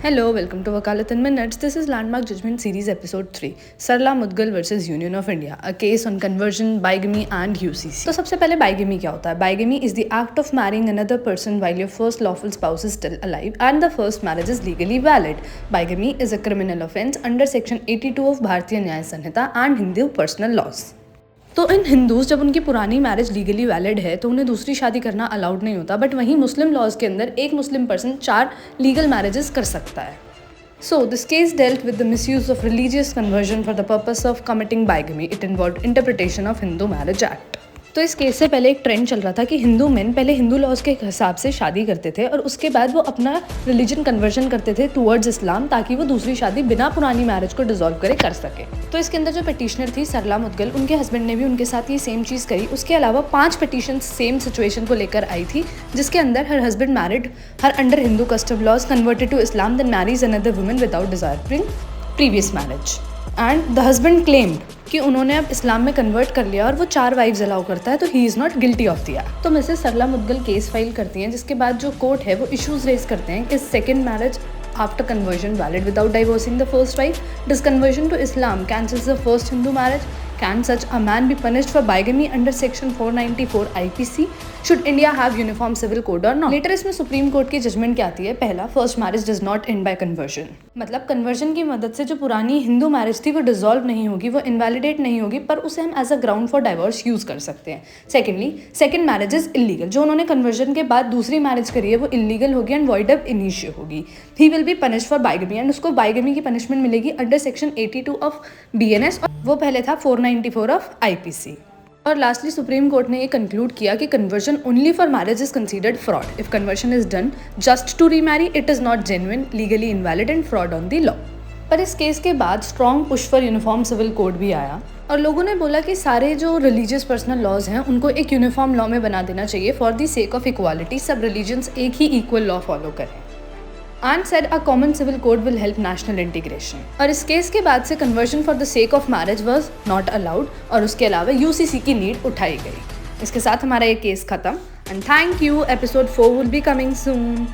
Hello, welcome to Wakalat in Minutes. This is Landmark Judgment Series Episode 3, Sarla Mudgal versus Union of India, a case on conversion, bigamy and UCC. तो सबसे पहले bigamy क्या होता है? Bigamy is the act of marrying another person while your first lawful spouse is still alive and the first marriage is legally valid. Bigamy is a criminal offence under Section 82 of Bharatiya Nyaya Sanhita and Hindu personal laws. तो इन Hindus जब उनकी पुरानी marriage legally valid है तो उन्हें दूसरी शादी करना अलाउड नहीं होता, बट वहीं मुस्लिम लॉज के अंदर एक मुस्लिम पर्सन 4 लीगल मैरिजेस कर सकता है. So this case dealt with the misuse of religious conversion for the purpose of committing bigamy. It involved interpretation of Hindu Marriage Act. तो इस केस से पहले एक ट्रेंड चल रहा था कि हिंदू मेन पहले हिंदू लॉज के हिसाब से शादी करते थे और उसके बाद वो अपना रिलीजन कन्वर्जन करते थे टुवर्ड्स इस्लाम, ताकि वो दूसरी शादी बिना पुरानी मैरिज को डिसॉल्व करे कर सके. तो इसके अंदर जो पिटिशनर थी सरला मुदगल, उनके हस्बैंड ने भी उनके साथ ये सेम चीज़ करी. उसके अलावा 5 पिटिशन सेम सिचुएशन को लेकर आई थी, जिसके अंदर her husband married her under Hindu custom laws converted to Islam then marries another women without desiring previous marriage. And the husband claimed कि उन्होंने अब इस्लाम में कन्वर्ट कर लिया और वो 4 वाइफ्स अलाउ करता है, तो he is not guilty of the act. तो मिसेस सरला मुदगल केस फाइल करती हैं, जिसके बाद जो कोर्ट है वो इश्यूज रेज करते हैं कि second marriage after conversion valid without divorcing the first wife? Does conversion to Islam cancels the first Hindu marriage? Can such a man be punished for bigamy under section 494 IPC? Should India have uniform civil code or not? Later इसमें supreme court की judgement क्या आती है? पहला, first marriage does not and bye conversion. मतलब conversion की मदद से जो पुरानी हिंदू मैरिज थी वो डिसॉल्व नहीं होगी, वो इनवैलिडेट नहीं होगी, पर उसे हम as a ground for divorce use कर सकते हैं. Secondly, second marriage is illegal. जो उन्होंने कन्वर्जन के बाद दूसरी मैरिज करी है वो इलीगल होगी एंड वॉइड अप इनिशियो होगी. He will be punished for bigamy and उसको बाइगमी की पनिशमेंट मिलेगी अंडर सेक्शन 82 ऑफ BNS, और वो पहले था 494 ऑफ IPC. और लास्टली सुप्रीम कोर्ट ने ये कंक्लूड किया कि conversion only for marriage is considered fraud. If conversion is done just to remarry, it is not genuine, legally invalid and fraud on the law. पर इस case के बाद strong push for uniform civil code भी आया और लोगों ने बोला कि सारे जो रिलीजियस पर्सनल लॉज हैं उनको एक यूनिफॉर्म लॉ में बना देना चाहिए for the sake of equality. सब रिलीजन्स एक ही इक्वल लॉ फॉलो करें. And said a common civil code will help national integration. और इस केस के बाद से conversion for the sake of marriage was not allowed और उसके अलावा UCC की नीड उठाई गई. इसके साथ हमारा ये केस खत्म. And thank you. Episode 4 will be coming soon.